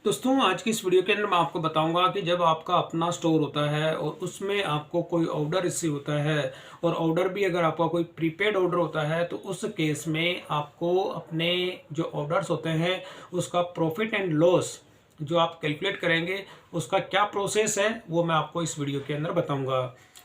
दोस्तों आज की इस वीडियो के अंदर मैं आपको बताऊंगा कि जब आपका अपना स्टोर होता है और उसमें आपको कोई ऑर्डर रिसीव होता है और ऑर्डर भी अगर आपका कोई प्रीपेड ऑर्डर होता है तो उस केस में आपको अपने जो ऑर्डर्स होते हैं उसका प्रॉफिट एंड लॉस जो आप कैलकुलेट करेंगे उसका क्या प्रोसेस है वो मैं आपको इस वीडियो के अंदर बताऊंगा।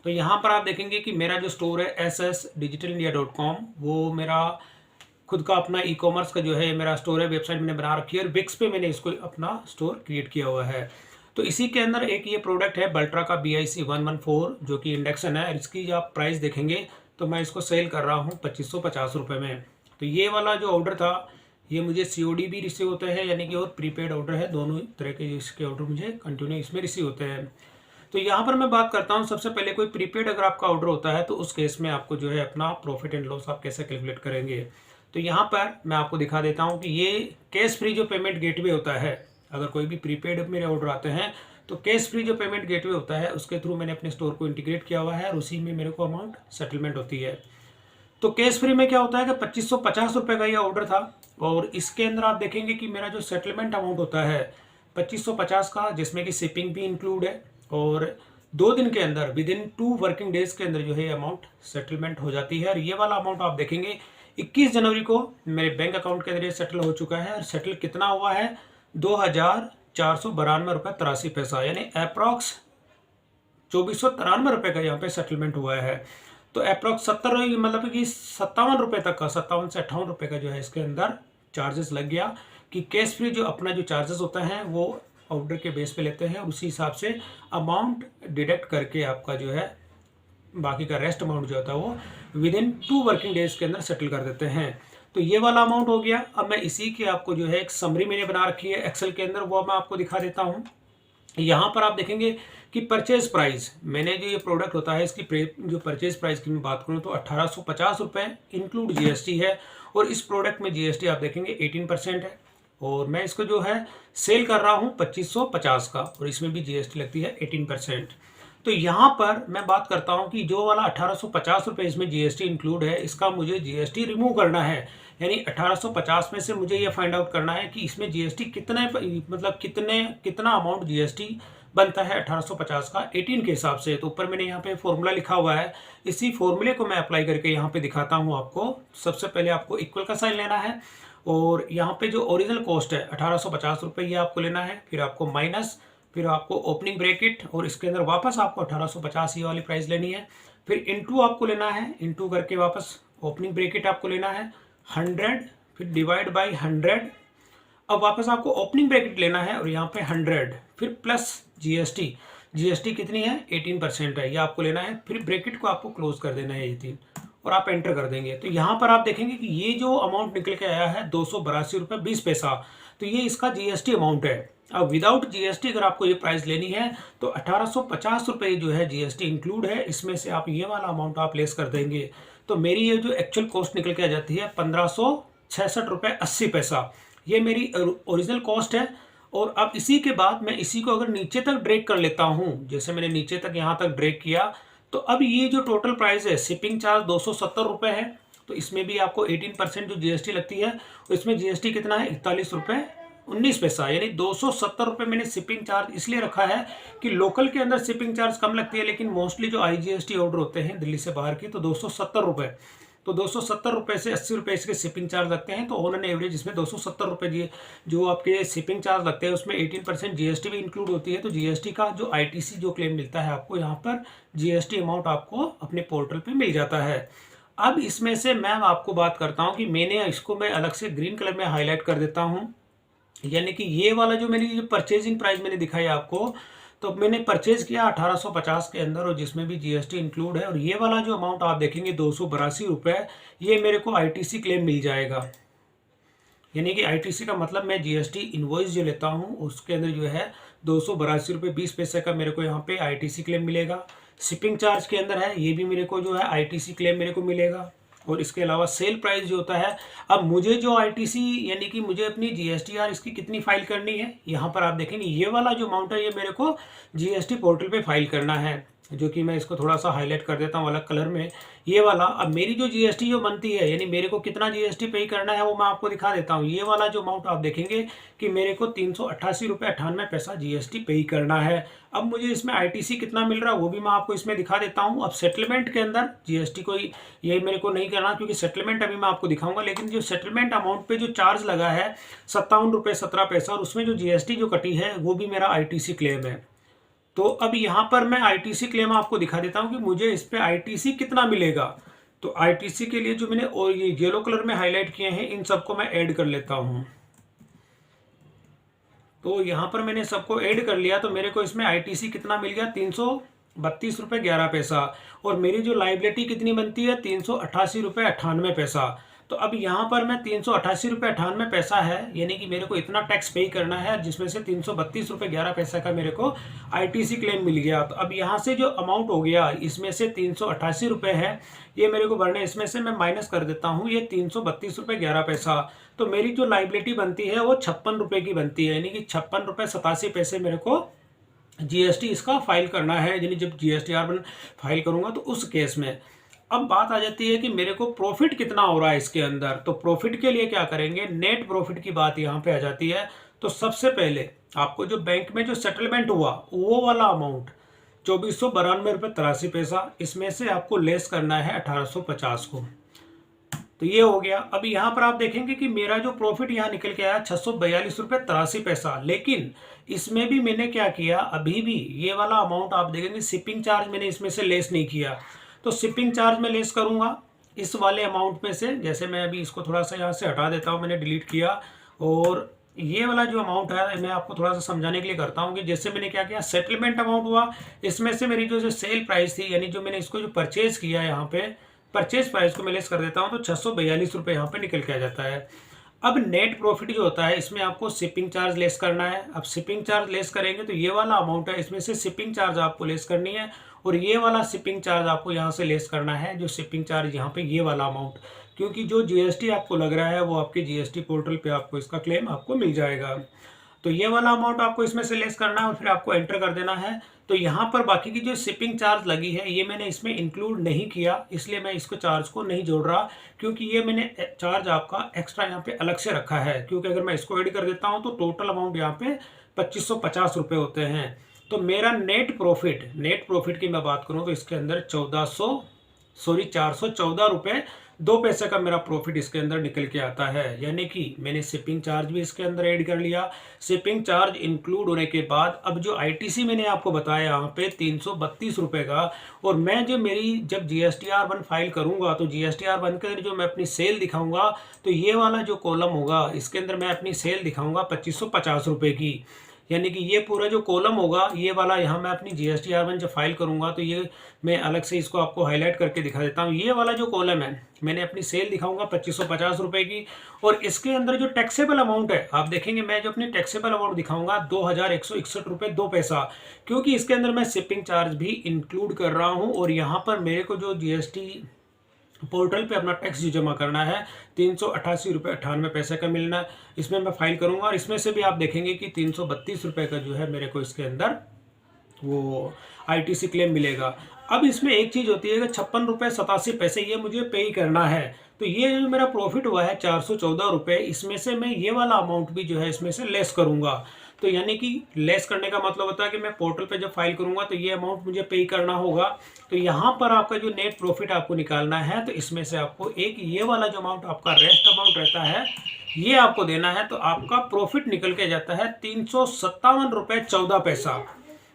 तो यहाँ पर आप देखेंगे कि मेरा जो स्टोर है ssdigitalindia.com वो मेरा खुद का अपना ई कॉमर्स का जो है मेरा स्टोर है, वेबसाइट मैंने बना रखी है और विक्स पे मैंने इसको अपना स्टोर क्रिएट किया हुआ है। तो इसी के अंदर एक ये प्रोडक्ट है बल्ट्रा का BIC114 जो कि इंडक्शन है। इसकी जो आप प्राइस देखेंगे तो मैं इसको सेल कर रहा हूँ 2550 रुपये में। तो ये वाला जो ऑर्डर था ये मुझे COD भी रिसीव होते हैं यानी कि और प्रीपेड ऑर्डर है, दोनों तरह के इसके ऑर्डर मुझे कंटिन्यू इसमें रिसीव होते हैं। तो यहाँ पर मैं बात करता हूँ सबसे पहले कोई प्रीपेड अगर आपका ऑर्डर होता है तो उस केस में आपको जो है अपना प्रॉफिट एंड लॉस आप कैसे कैलकुलेट करेंगे। तो यहाँ पर मैं आपको दिखा देता हूँ कि ये कैश फ्री जो पेमेंट गेटवे होता है, अगर कोई भी प्रीपेड मेरे ऑर्डर आते हैं तो कैश फ्री जो पेमेंट गेटवे होता है उसके थ्रू मैंने अपने स्टोर को इंटीग्रेट किया हुआ है और उसी में मेरे को अमाउंट सेटलमेंट होती है। तो कैश फ्री में क्या होता है कि 2550 रुपये का ये ऑर्डर था और इसके अंदर आप देखेंगे कि मेरा जो सेटलमेंट अमाउंट होता है 2550 का, जिसमें कि शिपिंग भी इंक्लूड है और 2 दिन के अंदर विद इन 2 वर्किंग डेज के अंदर जो है अमाउंट सेटलमेंट हो जाती है। और ये वाला अमाउंट आप देखेंगे 21 जनवरी को मेरे बैंक अकाउंट के अंदर ये सेटल हो चुका है। और सेटल कितना हुआ है 2492 रुपये 83 पैसा यानी अप्रॉक्स 2493 रुपये का यहाँ पे सेटलमेंट हुआ है। तो अप्रॉक्स 70 मतलब कि 57 रुपये तक का, 57 से 58 रुपये का जो है इसके अंदर चार्जेस लग गया कि कैश फ्री जो अपना जो चार्जेस होता है वो ऑर्डर के बेस पे लेते हैं और उसी हिसाब से अमाउंट डिडक्ट करके आपका जो है बाकी का रेस्ट अमाउंट जो होता है वो विद इन 2 वर्किंग डेज के अंदर सेटल कर देते हैं। तो ये वाला अमाउंट हो गया। अब मैं इसी की आपको जो है एक समरी मैंने बना रखी है एक्सेल के अंदर, वो मैं आपको दिखा देता हूँ। यहाँ पर आप देखेंगे कि परचेज प्राइस मैंने जो ये प्रोडक्ट होता है इसकी जो परचेज प्राइस की मैं बात करूँ तो 1850 रुपये इंक्लूड GST है और इस प्रोडक्ट में GST आप देखेंगे 18% है और मैं इसको जो है सेल कर रहा हूँ 2550 का और इसमें भी GST लगती है 18%। तो यहाँ पर मैं बात करता हूँ कि जो वाला 1850 रुपये इसमें GST इंक्लूड है इसका मुझे GST रिमूव करना है। यानी 1850 में से मुझे ये फाइंड आउट करना है कि इसमें GST कितने मतलब कितना अमाउंट GST बनता है 1850 का 18 के हिसाब से। तो ऊपर मैंने यहाँ पे फॉर्मूला लिखा हुआ है, इसी फॉर्मूले को मैं अप्लाई करके यहाँ पे दिखाता हूँ आपको। सबसे पहले आपको इक्वल का साइन लेना है और यहाँ पे जो ओरिजिनल कॉस्ट है 1850 रुपये ये आपको लेना है, फिर आपको माइनस, फिर आपको ओपनिंग ब्रैकेट और इसके अंदर वापस आपको 1850 ये वाली प्राइस लेनी है, फिर इनटू आपको लेना है, इनटू करके वापस ओपनिंग ब्रैकेट आपको लेना है 100, फिर डिवाइड बाय 100। अब वापस आपको ओपनिंग ब्रैकेट लेना है और यहाँ पे 100, फिर प्लस GST कितनी है 18% है, ये आपको लेना है। फिर ब्रैकेट को आपको क्लोज कर देना है ये 3 और आप एंटर कर देंगे। तो यहाँ पर आप देखेंगे कि ये जो अमाउंट निकल के आया है 282 रुपये 20 पैसा, तो ये इसका GST अमाउंट है। अब विदाउट GST अगर आपको ये प्राइस लेनी है तो 1850 रुपये जो है GST इंक्लूड है, इसमें से आप ये वाला अमाउंट आप लेस कर देंगे तो मेरी ये जो एक्चुअल कॉस्ट निकल के आ जाती है 1566 रुपये 80 पैसा। ये मेरी ओरिजिनल कॉस्ट है। और अब इसी के बाद मैं इसी को अगर नीचे तक ड्रैग कर लेता हूँ, जैसे मैंने नीचे तक यहाँ तक ड्रैग किया, तो अब ये जो टोटल प्राइस है शिपिंग चार्ज 270 रुपये है, तो इसमें भी आपको 18% जो GST लगती है और इसमें GST कितना है 41 रुपये 19 पैसा, यानी 270 रुपये मैंने शिपिंग चार्ज इसलिए रखा है कि लोकल के अंदर शिपिंग चार्ज कम लगती है लेकिन मोस्टली जो IGST ऑर्डर होते हैं दिल्ली से बाहर की तो 270 रुपये, तो 270 रुपये से 80 रुपये इसके शिपिंग चार्ज लगते हैं। तो ऑन एन एवरेज इसमें 270 रुपये जो आपके शिपिंग चार्ज लगते हैं उसमें 18% GST भी इंक्लूड होती है। तो GST का जो ITC जो क्लेम मिलता है आपको यहाँ पर GST अमाउंट आपको अपने पोर्टल पे मिल जाता है। अब इसमें से मैं आपको बात करता हूँ कि मैंने इसको मैं अलग से ग्रीन कलर में हाईलाइट कर देता हूँ, यानी कि ये वाला जो मेरी जो परचेजिंग प्राइस मैंने दिखाई आपको, तो मैंने परचेज किया 1850 के अंदर और जिसमें भी GST इंक्लूड है। और ये वाला जो अमाउंट आप देखेंगे 282 रुपये, ये मेरे को ITC क्लेम मिल जाएगा। यानी कि ITC का मतलब मैं GST इनवॉइस जो लेता हूँ उसके अंदर जो है 282 रुपये 20 पैसे का मेरे को यहाँ पे ITC क्लेम मिलेगा। शिपिंग चार्ज के अंदर है ये भी मेरे को जो है ITC क्लेम मेरे को मिलेगा। और इसके अलावा सेल प्राइस जो होता है, अब मुझे जो ITC यानी कि मुझे अपनी GSTR इसकी कितनी फाइल करनी है, यहाँ पर आप देखेंगे ये वाला जो अमाउंट है ये मेरे को GST पोर्टल पे फाइल करना है। जो कि मैं इसको थोड़ा सा हाईलाइट कर देता हूँ अलग कलर में, ये वाला। अब मेरी जो जीएसटी जो बनती है, यानी मेरे को कितना जीएसटी पे करना है वो मैं आपको दिखा देता हूँ। ये वाला जो अमाउंट आप देखेंगे कि मेरे को 388 रुपये 98 पैसा जीएसटी पे करना है। अब मुझे इसमें आईटीसी कितना मिल रहा है वो भी मैं आपको इसमें दिखा देता हूँ। अब सेटलमेंट के अंदर जीएसटी को ये मेरे को नहीं करना, क्योंकि सेटलमेंट अभी मैं आपको दिखाऊंगा। लेकिन जो सेटलमेंट अमाउंट पे जो चार्ज लगा है 57 रुपये 17 पैसा, और उसमें जो जीएसटी जो कटी है वो भी मेरा आईटीसी क्लेम है। तो अब यहाँ पर मैं आईटीसी क्लेम आपको दिखा देता हूँ कि मुझे इस पे आईटीसी कितना मिलेगा। तो आईटीसी के लिए जो मैंने और ये येलो कलर में हाईलाइट किए हैं, इन सबको मैं ऐड कर लेता हूँ। तो यहाँ पर मैंने सबको ऐड कर लिया, तो मेरे को इसमें आईटीसी कितना मिल गया, 332 रुपये 11 पैसा। और मेरी जो लाइबिलिटी कितनी बनती है, 388 रुपये 98 पैसा। तो अब यहाँ पर मैं 388 रुपये 98 पैसा है, यानी कि मेरे को इतना टैक्स पे करना है, जिसमें से 332 रुपये 11 पैसा का मेरे को आईटीसी क्लेम मिल गया। तो अब यहाँ से जो अमाउंट हो गया, इसमें से 388 रुपये है, ये मेरे को भरने, इसमें से मैं माइनस कर देता हूँ ये 332 रुपये 11 पैसा। तो मेरी जो लाइबिलिटी बनती है वो 56 रुपये की बनती है, यानी कि 56 रुपये 87 पैसे मेरे को जीएसटी इसका फाइल करना है, यानी जब जीएसटीआर फाइल करूंगा तो उस केस में। अब बात आ जाती है कि मेरे को प्रॉफिट कितना हो रहा है इसके अंदर। तो प्रॉफिट के लिए क्या करेंगे, नेट प्रॉफिट की बात यहाँ पे आ जाती है। तो सबसे पहले आपको जो बैंक में जो सेटलमेंट हुआ वो वाला अमाउंट 2492 रुपये 83 पैसा, इसमें से आपको लेस करना है 1850 को। तो ये हो गया। अब यहाँ पर आप देखेंगे कि मेरा जो प्रॉफिट यहाँ निकल के आया 642 रुपये 83 पैसा। लेकिन इसमें भी मैंने क्या किया, अभी भी ये वाला अमाउंट आप देखेंगे शिपिंग चार्ज मैंने इसमें से लेस नहीं किया। तो शिपिंग चार्ज मैं लेस करूँगा इस वाले अमाउंट में से। जैसे मैं अभी इसको थोड़ा सा यहाँ से हटा देता हूँ, मैंने डिलीट किया। और ये वाला जो अमाउंट है मैं आपको थोड़ा सा समझाने के लिए करता हूँ कि जैसे मैंने क्या किया, सेटलमेंट अमाउंट हुआ, इसमें से मेरी जो सेल प्राइस थी, यानी जो मैंने इसको जो परचेज किया यहाँ पे, परचेज प्राइस को मैं लेस कर देता हूँ, तो 642 रुपये यहाँ पे निकल के आ जाता है। अब नेट प्रॉफिट जो होता है, इसमें आपको शिपिंग चार्ज लेस करना है। अब शिपिंग चार्ज लेस करेंगे तो ये वाला अमाउंट है, इसमें से शिपिंग चार्ज आपको लेस करनी है, और ये वाला शिपिंग चार्ज आपको यहाँ से लेस करना है, जो शिपिंग चार्ज यहाँ पे ये वाला अमाउंट, क्योंकि जो जीएसटी आपको लग रहा है वो आपके जीएसटी पोर्टल पे आपको इसका क्लेम आपको मिल जाएगा। तो ये वाला अमाउंट आपको इसमें से लेस करना है और फिर आपको एंटर कर देना है। तो यहाँ पर बाकी की जो शिपिंग चार्ज लगी है ये मैंने इसमें इंक्लूड नहीं किया, इसलिए मैं इसको चार्ज को नहीं जोड़ रहा, क्योंकि ये मैंने चार्ज आपका एक्स्ट्रा यहाँ पे अलग से रखा है। क्योंकि अगर मैं इसको ऐड कर देता हूँ तो टोटल अमाउंट यहाँ पे 2550 रुपये होते हैं। तो मेरा नेट प्रॉफिट की मैं बात करूँ तो इसके अंदर 414 रुपये 2 पैसे का मेरा प्रॉफिट इसके अंदर निकल के आता है। यानी कि मैंने शिपिंग चार्ज भी इसके अंदर ऐड कर लिया। शिपिंग चार्ज इंक्लूड होने के बाद अब जो आईटीसी मैंने आपको बताया यहाँ पे 332 रुपये का, और मैं जब जीएसटीआर1 फाइल करूँगा तो जीएसटीआर1 के अंदर जो मैं अपनी सेल दिखाऊंगा, तो ये वाला जो कॉलम होगा इसके अंदर मैं अपनी सेल दिखाऊंगा 2550 रुपये की। यानी कि ये पूरा जो कॉलम होगा ये वाला, यहाँ मैं अपनी जीएसटीआर1 जब फाइल करूँगा तो ये मैं अलग से इसको आपको हाईलाइट करके दिखा देता हूँ। ये वाला जो कॉलम है मैंने अपनी सेल दिखाऊंगा 2550 रुपये की, और इसके अंदर जो टैक्सेबल अमाउंट है आप देखेंगे, मैं जो अपनी टैक्सेबल अमाउंट दिखाऊंगा 2161 रुपये 2 पैसा, क्योंकि इसके अंदर मैं शिपिंग चार्ज भी इंक्लूड कर रहा हूँ। और यहाँ पर मेरे को जो जीएसटी पोर्टल पे अपना टैक्स जो जमा करना है 388 रुपये 98 पैसे का मिलना है, इसमें मैं फाइल करूंगा। और इसमें से भी आप देखेंगे कि 332 रुपये का जो है मेरे को इसके अंदर वो आईटीसी क्लेम मिलेगा। अब इसमें एक चीज़ होती है कि 56 रुपये 87 पैसे ये मुझे पे ही करना है। तो ये जो मेरा प्रॉफिट हुआ है 414 रुपये, इसमें से मैं ये वाला अमाउंट भी जो है इसमें से लेस करूँगा। तो यानी कि लेस करने का मतलब होता है कि मैं पोर्टल पे जब फाइल करूंगा तो ये अमाउंट मुझे पे करना होगा। तो यहाँ पर आपका जो नेट प्रॉफिट आपको निकालना है, तो इसमें से आपको एक ये वाला जो अमाउंट आपका रेस्ट अमाउंट रहता है ये आपको देना है। तो आपका प्रॉफिट निकल के जाता है 357 रुपये 14 पैसा।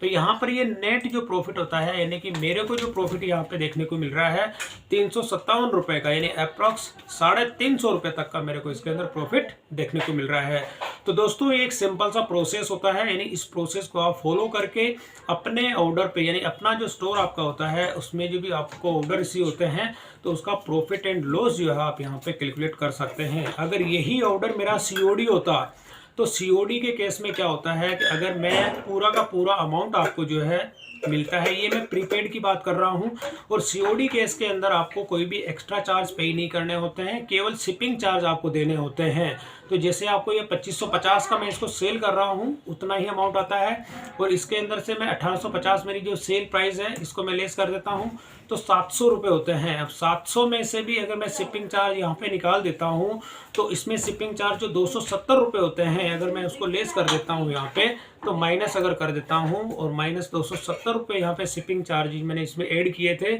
तो यहाँ पर ये नेट जो प्रॉफिट होता है, यानी कि मेरे को जो प्रॉफिट यहाँ पे देखने को मिल रहा है 357 रुपये का, यानी अप्रॉक्स 350 रुपये तक का मेरे को इसके अंदर प्रॉफिट देखने को मिल रहा है। तो दोस्तों ये एक सिंपल सा प्रोसेस होता है, यानी इस प्रोसेस को आप फॉलो करके अपने ऑर्डर पे, यानी अपना जो स्टोर आपका होता है उसमें जो भी आपको ऑर्डर रिसीव होते हैं तो उसका प्रॉफिट एंड लॉस जो है आप यहाँ पे कैलकुलेट कर सकते हैं। अगर यही ऑर्डर मेरा सीओडी होता तो सीओडी के केस में क्या होता है कि अगर मैं पूरा का पूरा अमाउंट आपको जो है मिलता है, ये मैं प्रीपेड की बात कर रहा हूँ, और सीओडी केस के अंदर आपको कोई भी एक्स्ट्रा चार्ज पे नहीं करने होते हैं, केवल शिपिंग चार्ज आपको देने होते हैं। तो जैसे आपको ये 2550 का मैं इसको सेल कर रहा हूँ उतना ही अमाउंट आता है, और इसके अंदर से मैं 1850 मेरी जो सेल प्राइस है इसको मैं लेस कर देता हूँ, तो 700 रुपये होते हैं। अब 700 में से भी अगर मैं शिपिंग चार्ज यहाँ पे निकाल देता हूँ तो इसमें शिपिंग चार्ज जो 270 रुपये होते हैं, अगर मैं उसको लेस कर देता हूँ यहाँ पे, तो माइनस अगर कर देता हूँ और माइनस 270 रुपये यहाँ पे शिपिंग चार्ज मैंने इसमें ऐड किए थे,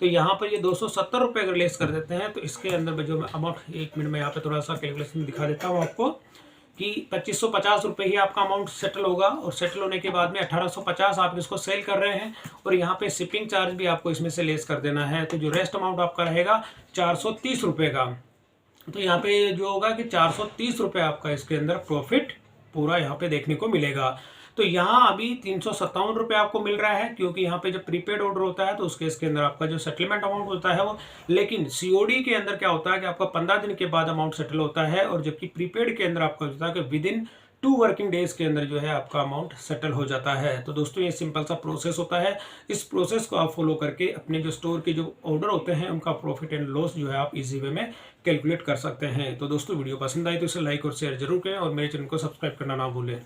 तो यहाँ पर ये 270 रुपये अगर लेस कर देते हैं तो इसके अंदर जो अमाउंट, 1 मिनट में यहाँ पे थोड़ा सा कैलकुलेशन दिखा देता हूँ आपको कि 2550 रुपये ही आपका अमाउंट सेटल होगा, और सेटल होने के बाद में 1850 आप इसको सेल कर रहे हैं, और यहाँ पे शिपिंग चार्ज भी आपको इसमें से लेस कर देना है, तो जो रेस्ट अमाउंट आपका रहेगा 430 रुपये का। तो यहाँ पे जो होगा कि 430 रुपये आपका इसके अंदर प्रॉफिट पूरा यहाँ पे देखने को मिलेगा। तो यहाँ अभी 357 रुपये आपको मिल रहा है, क्योंकि यहाँ पे जब प्रीपेड ऑर्डर होता है तो उस केस के अंदर आपका जो सेटलमेंट अमाउंट होता है वो, लेकिन सीओडी के अंदर क्या होता है कि आपका 15 दिन के बाद अमाउंट सेटल होता है, और जबकि प्रीपेड के अंदर आपका होता है कि विद इन 2 वर्किंग डेज के अंदर जो है आपका अमाउंट सेटल हो जाता है। तो दोस्तों ये सिंपल सा प्रोसेस होता है, इस प्रोसेस को आप फॉलो करके अपने जो स्टोर के जो ऑर्डर होते हैं उनका प्रॉफिट एंड लॉस जो है आप इजी वे में कैलकुलेट कर सकते हैं। तो दोस्तों वीडियो पसंद आई तो इसे लाइक और शेयर जरूर करें, और मेरे चैनल को सब्सक्राइब करना ना भूलें।